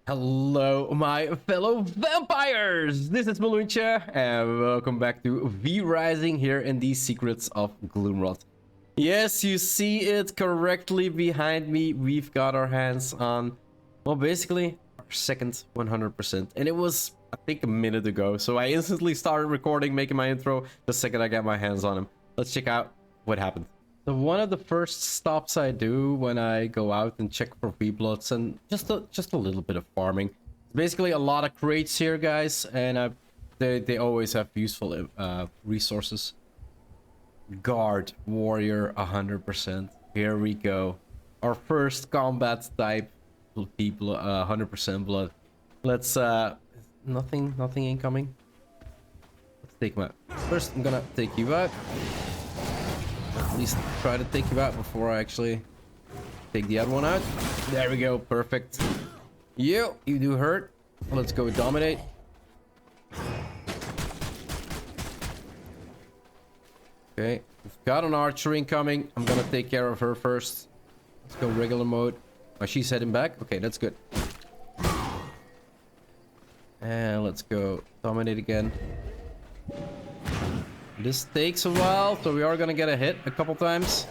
Hello, my fellow vampires! This is Mloentje, and welcome back to V Rising here in the Secrets of GloomRot. Yes, you see it correctly behind me. We've got our hands on, well, basically, our second 100%. And it was, I think, a minute ago. So I instantly started recording, making my intro, the second I got my hands on him. Let's check out what happened. So one of the first stops I do when I go out and check for V-Bloods and just a little bit of farming. Basically a lot of crates here, guys, and they always have useful resources. Guard, warrior, 100%. Here we go. Our first combat type people, 100% blood. Let's nothing incoming. Let's take him out. First, I'm gonna take you out. At least try to take you out before I actually take the other one out. There we go. Perfect. You do hurt. Let's go dominate. Okay. We've got an archer incoming. I'm gonna take care of her first. Let's go regular mode. Oh, she's heading back. Okay, that's good. And let's go dominate again. This takes a while, so we are gonna get a hit a couple times.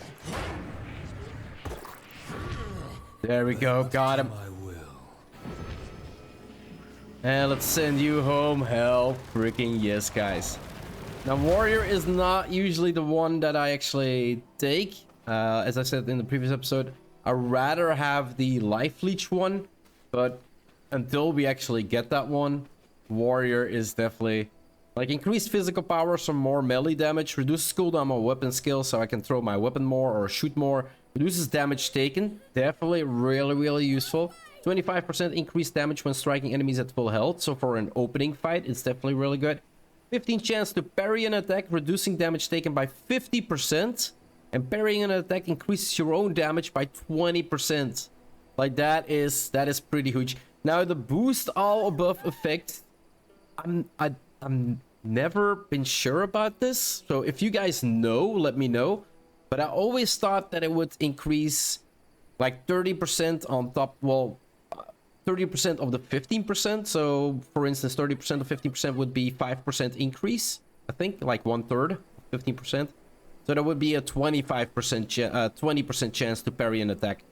There we go, got him. And let's send you home. Hell freaking yes, guys. Now, warrior is not usually the one that I actually take. As I said in the previous episode, I'd rather have the life leech one, but until we actually get that one, warrior is definitely... Like, increased physical power, some more melee damage, reduces cooldown on weapon skill so I can throw my weapon more or shoot more, reduces damage taken, definitely really useful. 25% increased damage when striking enemies at full health, so for an opening fight, it's definitely really good. 15 chance to parry an attack, reducing damage taken by 50%, and parrying an attack increases your own damage by 20%. Like, that is pretty huge. Now, the boost all above effect, I'm never been sure about this, so if you guys know, let me know. But I always thought that it would increase like 30% on top, well, 30% of the 15%. So for instance, 30% of 15% would be 5% increase, I think, like 1/3, 15%. So that would be a 20% chance to parry an attack.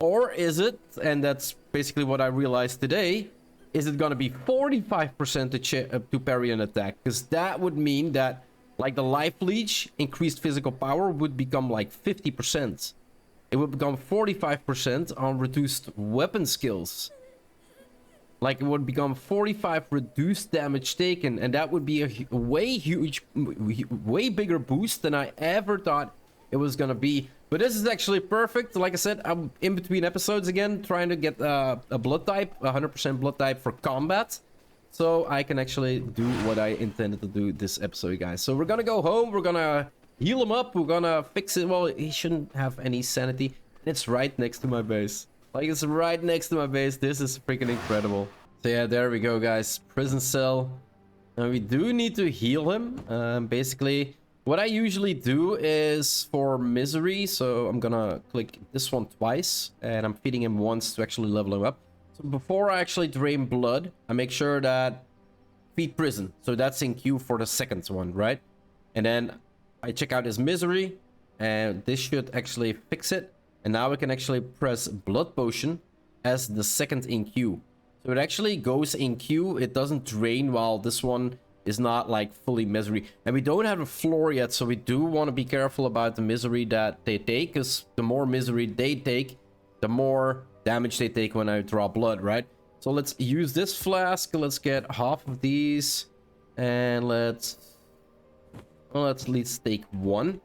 Or is it, and that's basically what I realized today, is it gonna be 45% to parry an attack? Because that would mean that, like, the life leech, increased physical power would become like 50%. It would become 45% on reduced weapon skills. Like, it would become 45 reduced damage taken, and that would be a way bigger boost than I ever thought it was gonna be. But this is actually perfect. Like I said, I'm in between episodes again, trying to get a blood type, 100% blood type for combat. So I can actually do what I intended to do this episode, guys. So we're gonna go home, we're gonna heal him up, we're gonna fix it. Well, he shouldn't have any sanity. It's right next to my base. Like, it's right next to my base. This is freaking incredible. So yeah, there we go, guys. Prison cell. Now we do need to heal him. Basically... What I usually do is for misery, so I'm gonna click this one twice, and I'm feeding him once to actually level him up. So before I actually drain blood, I make sure that feed prison. So that's in queue for the second one, right? And then I check out his misery, and this should actually fix it. And now we can actually press blood potion as the second in queue. So it actually goes in queue. It doesn't drain while this one is not like fully misery. And we don't have a floor yet, so we do want to be careful about the misery that they take, because the more misery they take, the more damage they take when I draw blood, right? So let's use this flask. Let's get half of these, and let's at least take one.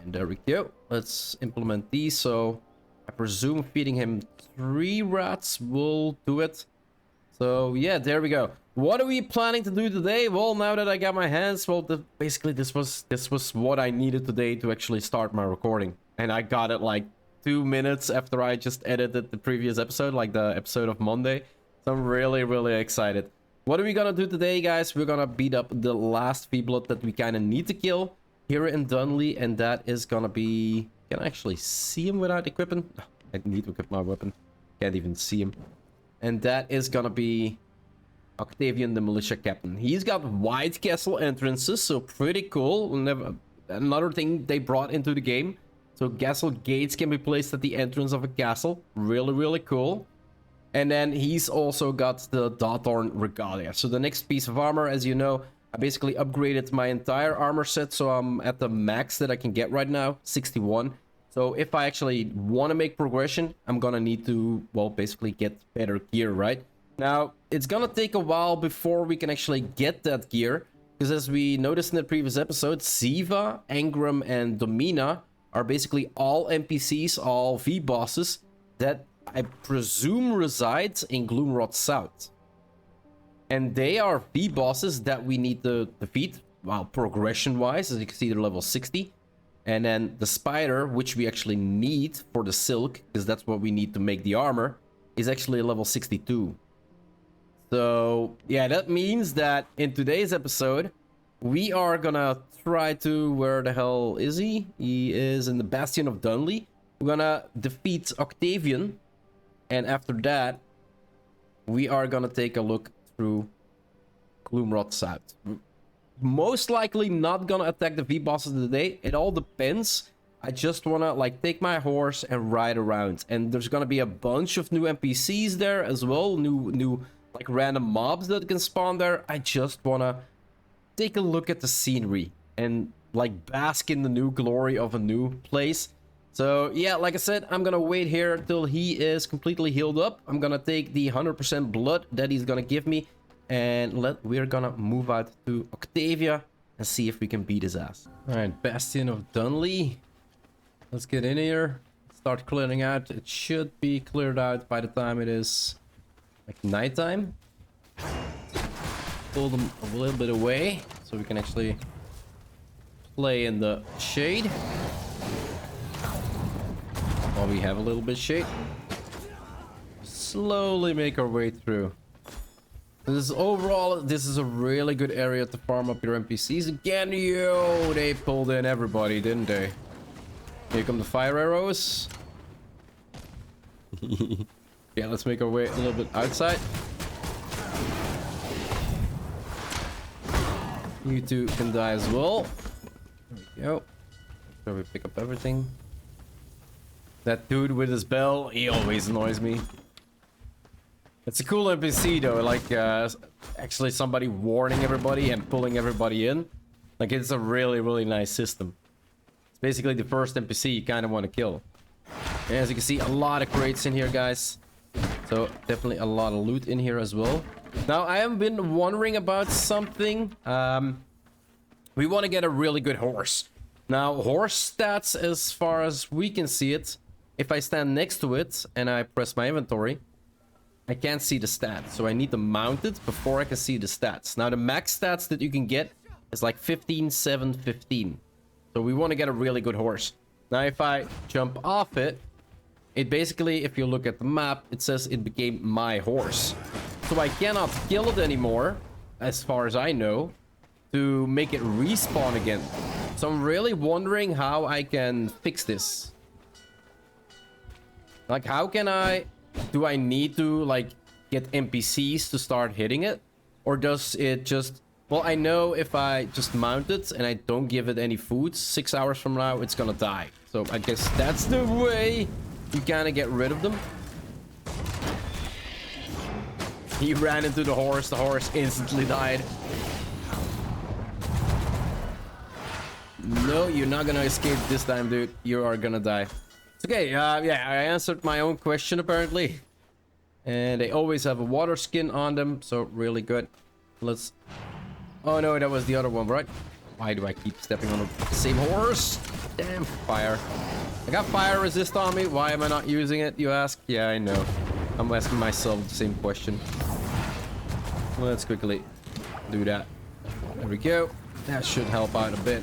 And there we go. Let's implement these. So I presume feeding him 3 rats will do it. So yeah, there we go. What are we planning to do today? Well, now that I got my hands, well, basically this was what I needed today to actually start my recording. And I got it like 2 minutes after I just edited the previous episode, like the episode of Monday. So I'm really excited. What are we gonna do today, guys? We're gonna beat up the last V-Blood that we kind of need to kill here in Dunley, and that is gonna be... Can I actually see him without equipping? I need to equip my weapon. Can't even see him. And that is gonna be Octavia the Militia Captain. He's got wide castle entrances, so pretty cool. Another thing they brought into the game. So castle gates can be placed at the entrance of a castle. Really, really cool. And then he's also got the Dawthorn Regalia. So the next piece of armor, as you know, I basically upgraded my entire armor set. So I'm at the max that I can get right now, 61. So if I actually want to make progression, I'm gonna need to, well, basically get better gear, right? Now, it's gonna take a while before we can actually get that gear. Because as we noticed in the previous episode, Siva, Engram, and Domina are basically all NPCs, all V-bosses that I presume resides in GloomRot South. And they are V-bosses that we need to defeat, well, progression-wise. As you can see, they're level 60. And then the spider, which we actually need for the silk, because that's what we need to make the armor, is actually a level 62. So, yeah, that means that in today's episode, we are gonna try to... Where the hell is he? He is in the bastion of Dunley. We're gonna defeat Octavian. And after that, we are gonna take a look through GloomRot South. Most likely not gonna attack the V-bosses today. It all depends. I just wanna like take my horse and ride around. And there's gonna be a bunch of new NPCs there as well. New like random mobs that can spawn there. I just wanna take a look at the scenery and like bask in the new glory of a new place. So yeah, like I said, I'm gonna wait here till he is completely healed up. I'm gonna take the 100% blood that he's gonna give me, and we're gonna move out to Octavia and see if we can beat his ass. All right, bastion of Dunley. Let's get in here, start clearing out. It should be cleared out by the time it is like nighttime. Pull them a little bit away so we can actually play in the shade. While we have a little bit of shade. Slowly make our way through. Overall, this is a really good area to farm up your NPCs. Again, yo, they pulled in everybody, didn't they? Here come the fire arrows. Yeah, let's make our way a little bit outside. You two can die as well. There we go. Make sure we pick up everything. That dude with his bell, he always annoys me. It's a cool NPC though, like actually somebody warning everybody and pulling everybody in. Like it's a really, really nice system. It's basically the first NPC you kind of want to kill. And as you can see, a lot of crates in here, guys. So definitely a lot of loot in here as well. Now, I have been wondering about something. We want to get a really good horse. Now, horse stats, as far as we can see it, if I stand next to it and I press my inventory, I can't see the stats. So I need to mount it before I can see the stats. Now, the max stats that you can get is like 15, 7, 15. So we want to get a really good horse. Now, if I jump off it, it basically, if you look at the map, it says it became my horse. So I cannot kill it anymore, as far as I know, to make it respawn again. So I'm really wondering how I can fix this. Like, how can I... Do I need to, like, get NPCs to start hitting it? Or does it just... Well, I know if I just mount it and I don't give it any food, 6 hours from now, it's gonna die. So I guess that's the way you kind of get rid of them. He ran into the horse instantly died. No, you're not gonna escape this time, dude. You are gonna die. It's okay, yeah, I answered my own question apparently. And they always have a water skin on them, so really good. Let's... Oh no, that was the other one, right? Why do I keep stepping on the same horse? Damn, fire. I got fire resist on me. Why am I not using it, you ask? Yeah, I know. I'm asking myself the same question. Let's quickly do that. There we go. That should help out a bit.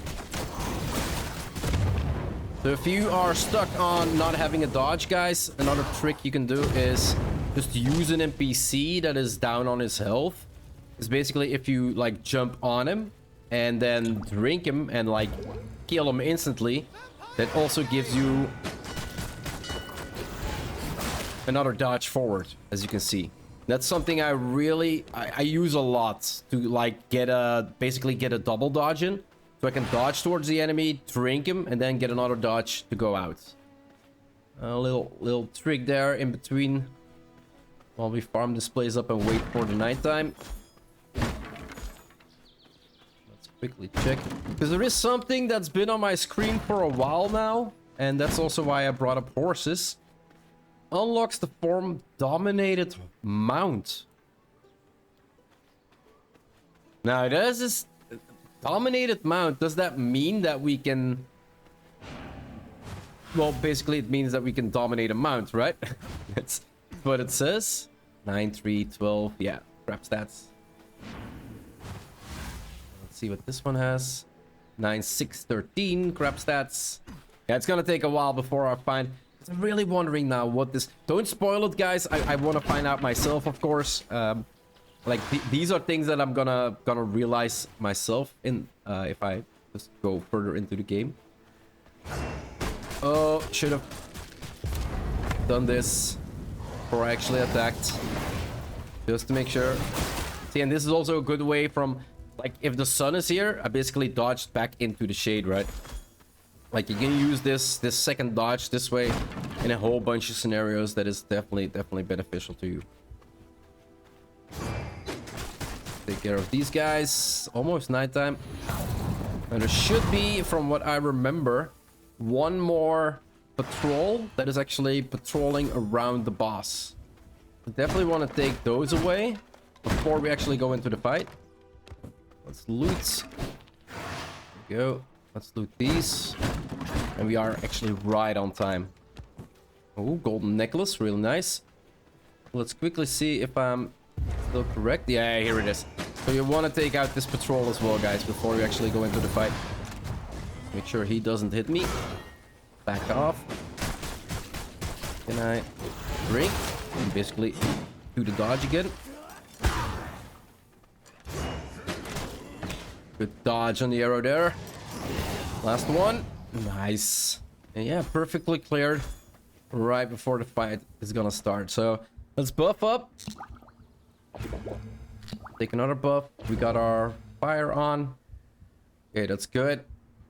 So if you are stuck on not having a dodge, guys, another trick you can do is just use an NPC that is down on his health. It's basically if you like jump on him and then drink him and like kill him instantly, that also gives you another dodge forward, as you can see. That's something I really I use a lot to like basically get a double dodge in, so I can dodge towards the enemy, drink him, and then get another dodge to go out. A little trick there in between while we farm this place up and wait for the nighttime. Let's quickly check, because there is something that's been on my screen for a while now, and that's also why I brought up horses. Unlocks the form dominated mount. Now, does this dominated mount, does that mean that we can... Well, basically it means that we can dominate a mount, right? That's what it says. 9, 3, 12. Yeah, crap stats. Let's see what this one has. 9, 6, 13. Crap stats. Yeah, it's gonna take a while before I find... I'm really wondering now what this... Don't spoil it, guys. I want to find out myself, of course. Like, these are things that I'm gonna realize myself in if I just go further into the game. Oh, should have done this before I actually attacked. Just to make sure. See, and this is also a good way from... Like, if the sun is here, I basically dodged back into the shade, right? Like, you can use this second dodge this way in a whole bunch of scenarios. That is definitely beneficial to you. Take care of these guys. Almost nighttime. And there should be, from what I remember, one more patrol that is actually patrolling around the boss. I definitely want to take those away before we actually go into the fight. Let's loot. There we go. Let's loot these. And we are actually right on time. Oh, golden necklace. Really nice. Let's quickly see if I'm still correct. Yeah, here it is. So you want to take out this patrol as well, guys, before you actually go into the fight. Make sure he doesn't hit me. Back off. Can I drink? And basically do the dodge again. Good dodge on the arrow there. Last one. Nice. And yeah, perfectly cleared right before the fight is gonna start. So let's buff up. Take another buff. We got our fire on. Okay, that's good.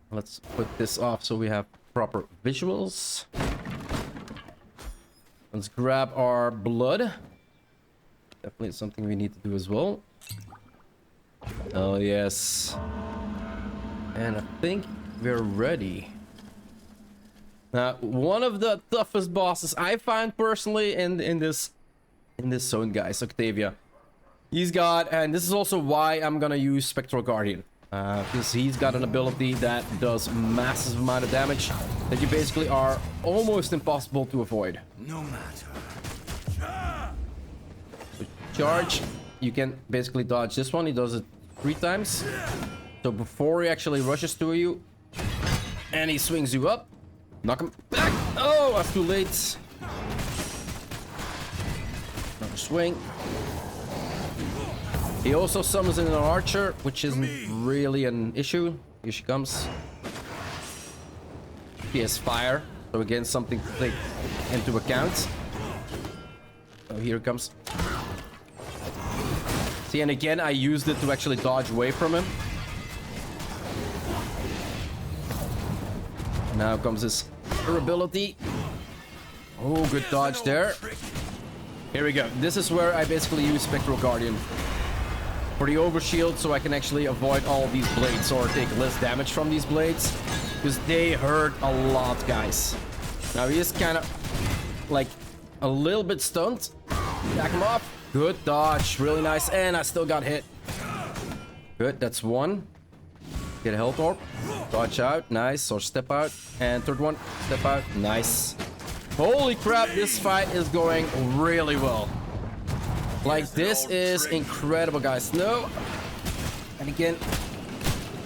Let's put this off so we have proper visuals. Let's grab our blood. Definitely something we need to do as well. Oh, yes. And I think we're ready. Now, one of the toughest bosses I find personally in this zone, guys, Octavia. He's got, and this is also why I'm gonna use Spectral Guardian. Because he's got an ability that does massive amount of damage that you basically are almost impossible to avoid. No matter. With charge, you can basically dodge this one. He does it 3 times. So before he actually rushes to you, and he swings you up, knock him back. Oh, that's too late. Another swing. He also summons in an archer, which isn't really an issue. Here she comes. He has fire, so again, something to take into account. Oh, here it comes. See, and again, I used it to actually dodge away from him. Now comes his ability. Oh, good dodge there. Here we go. This is where I basically use Spectral Guardian for the overshield, so I can actually avoid all these blades or take less damage from these blades, because they hurt a lot, guys. Now he is kind of like a little bit stunned. Back him off. Good dodge, really nice, and I still got hit. Good, that's one. Get a health orb. Dodge out, nice, or step out. And third one, step out, nice. Holy crap, this fight is going really well. Like, this is incredible, guys. No. And again,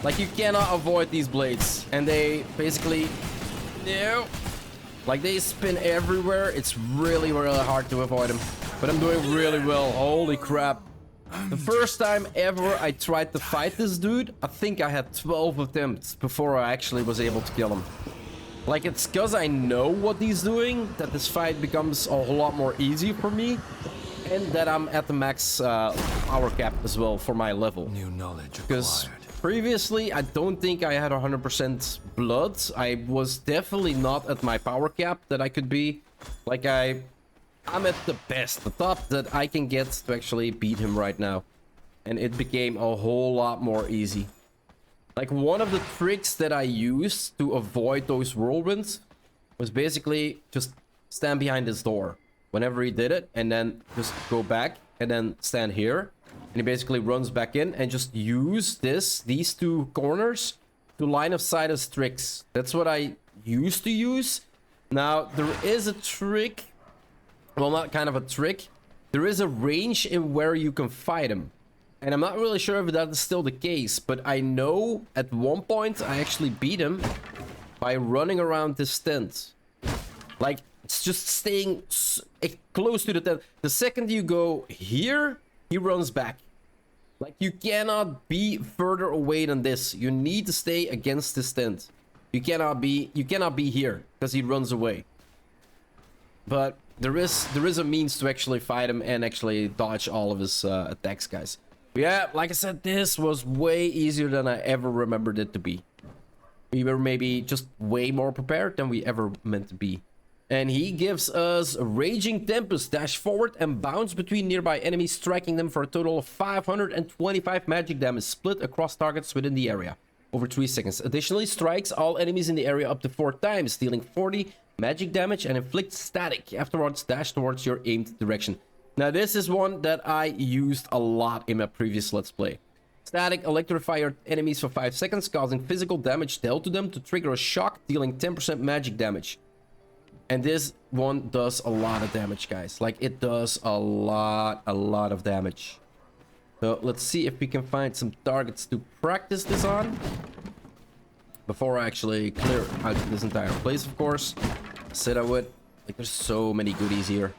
like, you cannot avoid these blades. And they basically... No. Like, they spin everywhere. It's really, really hard to avoid them. But I'm doing really well. Holy crap. The first time ever I tried to fight this dude, I think I had 12 attempts before I actually was able to kill him. Like, it's because I know what he's doing that this fight becomes a whole lot more easy for me. and that I'm at the max power cap as well for my level. New knowledge Because acquired. previously, I don't think I had 100% blood. I was definitely not at my power cap that I could be. Like, I'm at the best, the top that I can get to actually beat him right now. And it became a whole lot more easy. Like, one of the tricks that I used to avoid those whirlwinds was basically just stand behind this door whenever he did it, and then just go back and then stand here. And he basically runs back in and just use these two corners to line of sight as tricks. That's what I used to use. Now, there is a trick. Well, not kind of a trick. There is a range in where you can fight him. And I'm not really sure if that is still the case, but I know at one point I actually beat him by running around this tent. Like, it's just staying close to the tent. The second you go here, he runs back. Like, you cannot be further away than this. You need to stay against this tent. You cannot be here because he runs away. But there is a means to actually fight him and actually dodge all of his attacks, guys. But yeah, like I said, this was way easier than I ever remembered it to be. We were maybe just way more prepared than we ever meant to be. And he gives us Raging Tempest, dash forward and bounce between nearby enemies, striking them for a total of 525 magic damage split across targets within the area over 3 seconds. Additionally, strikes all enemies in the area up to 4 times, dealing 40 magic damage and inflicts static. Afterwards, dash towards your aimed direction. Now, this is one that I used a lot in my previous Let's Play. Static, electrify your enemies for 5 seconds, causing physical damage dealt to them to trigger a shock, dealing 10% magic damage. And this one does a lot of damage, guys. Like, it does a lot of damage. So, let's see if we can find some targets to practice this on. Before I actually clear out this entire place, of course. I said I would. Like, there's so many goodies here.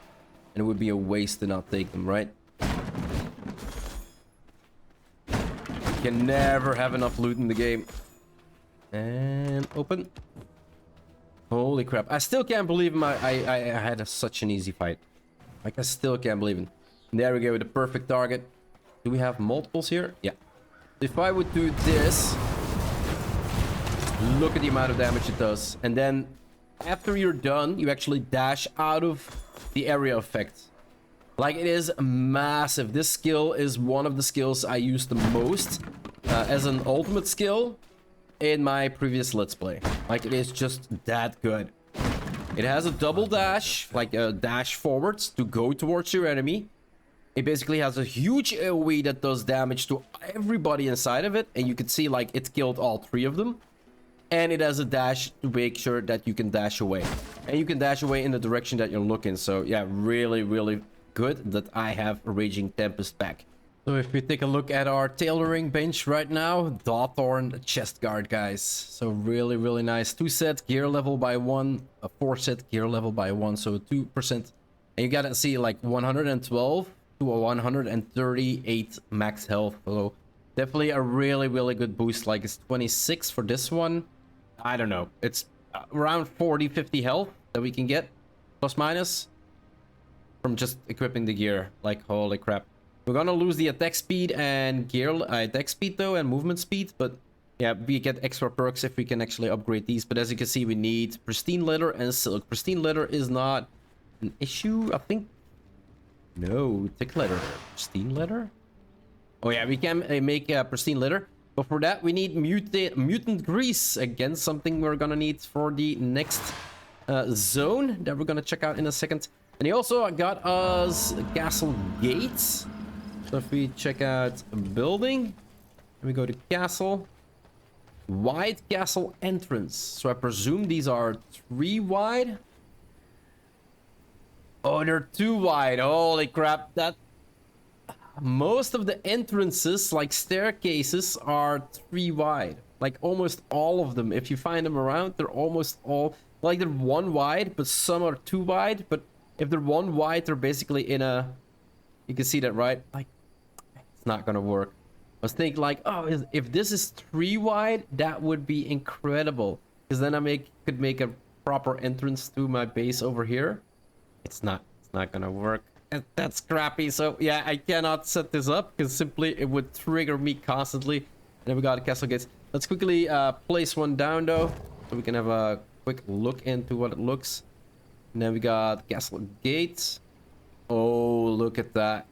And it would be a waste to not take them, right? You can never have enough loot in the game. And open. Holy crap. I still can't believe I had such an easy fight. Like, I still can't believe it. There we go, with the perfect target. Do we have multiples here? Yeah. If I would do this, look at the amount of damage it does. And then, after you're done, you actually dash out of the area effect. Like, it is massive. This skill is one of the skills I use the most as an ultimate skill in my previous Let's Play. Like, it is just that good. It has a double dash, like a dash forwards to go towards your enemy. It basically has a huge AoE that does damage to everybody inside of it. And you can see, like, it killed all 3 of them. And it has a dash to make sure that you can dash away. And you can dash away in the direction that you're looking. So, yeah, really, really good that I have a Raging Tempest back. So if we take a look at our tailoring bench right now, Dawthorn chest guard, guys. So really, really nice. 2 set gear level by 1, a 4 set gear level by 1, so 2%. And you gotta see like 112 to a 138 max health. So definitely a really, really good boost. Like, it's 26 for this one. I don't know. It's around 40, 50 health that we can get, plus minus, from just equipping the gear. Like, holy crap. We're gonna lose the attack speed and gear attack speed though, and movement speed, but yeah, we get extra perks if we can actually upgrade these. But as you can see, we need pristine leather and silk. Pristine leather is not an issue, I think. No, thick leather. Pristine leather? Oh yeah, we can make pristine leather, but for that we need mutant grease. Again, something we're gonna need for the next zone that we're gonna check out in a second. And he also got us castle gates. So if we check out a building, we go to castle, wide castle entrance. So I presume these are 3 wide. Oh, they're 2 wide. Holy crap. That most of the entrances, like staircases, are 3 wide. Like almost all of them. If you find them around, they're almost all like they're 1 wide, but some are 2 wide. But if they're 1 wide, they're basically in a, you can see that, right? Like, it's not gonna work. I was thinking like, oh, if this is 3 wide, that would be incredible, because then I could make a proper entrance to my base over here. It's not gonna work. That's crappy. So yeah, I cannot set this up because simply it would trigger me constantly. And then we got castle gates. Let's quickly place one down though, so we can have a quick look into what it looks. And then we got castle gates. Oh, look at that.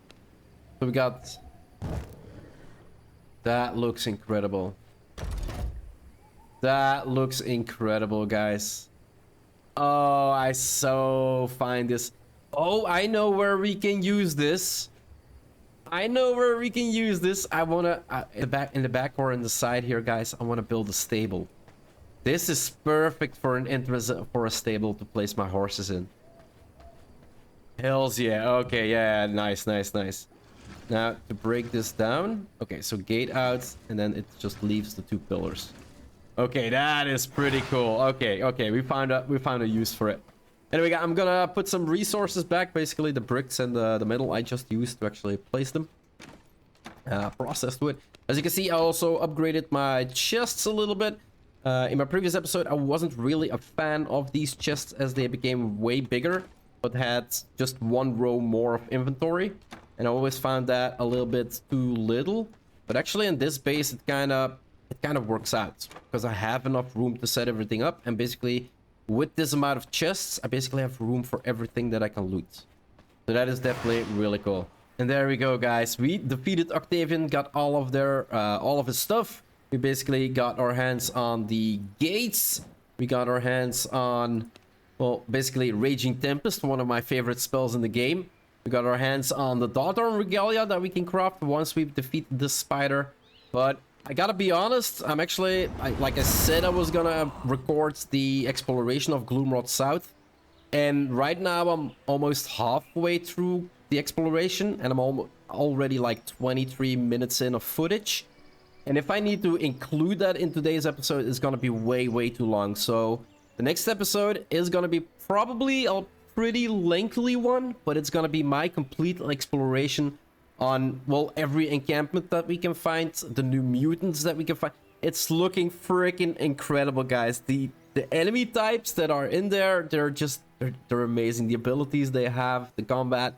So we got... That looks incredible. That looks incredible, guys. Oh, I so find this. Oh, I know where we can use this. I know where we can use this. I wanna in the back or in the side here, guys. I wanna build a stable. This is perfect for an entrance for a stable to place my horses in. Hells yeah. Okay, yeah, nice, nice, nice. Now to break this down. Okay, so gate out, and then it just leaves the two pillars. Okay, that is pretty cool. Okay, okay, we found a use for it. Anyway, I'm gonna put some resources back, basically the bricks and the metal I just used to actually place them. Processed wood. As you can see, I also upgraded my chests a little bit. In my previous episode, I wasn't really a fan of these chests as they became way bigger, but had just one row more of inventory. And I always found that a little bit too little. But actually in this base, it kind of works out because I have enough room to set everything up, and basically with this amount of chests I basically have room for everything that I can loot. So that is definitely really cool. And there we go, guys. We defeated Octavian, got all of his stuff. We basically got our hands on the gates. We got our hands on, well, basically Raging Tempest, one of my favorite spells in the game. We got our hands on the Daughter Regalia that we can craft once we defeat this spider. But I gotta be honest, I'm actually, like I said, I was gonna record the exploration of GloomRot South. And right now I'm almost halfway through the exploration, and I'm already like 23 minutes in of footage. And if I need to include that in today's episode, it's gonna be way, way too long. So the next episode is gonna be probably a pretty lengthy one, but it's gonna be my complete exploration on, well, every encampment that we can find, the new mutants that we can find. It's looking freaking incredible, guys. The enemy types that are in there, they're amazing. The abilities they have, the combat.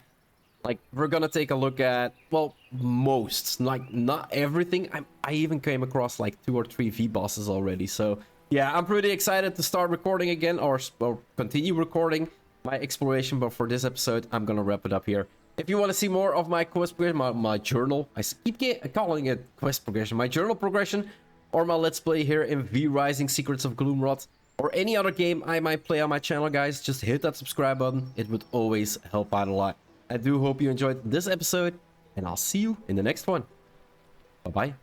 Like, we're gonna take a look at, well, most, like, not everything. I even came across like 2 or 3 V-bosses already. So yeah, I'm pretty excited to start recording again, or continue recording my exploration. But for this episode, I'm gonna wrap it up here. If you want to see more of my quest progression, my journal, I keep calling it quest progression, my journal progression, or my let's play here in V Rising Secrets of GloomRot, or any other game I might play on my channel, guys, just hit that subscribe button. It would always help out a lot. I do hope you enjoyed this episode, and I'll see you in the next one. Bye-bye.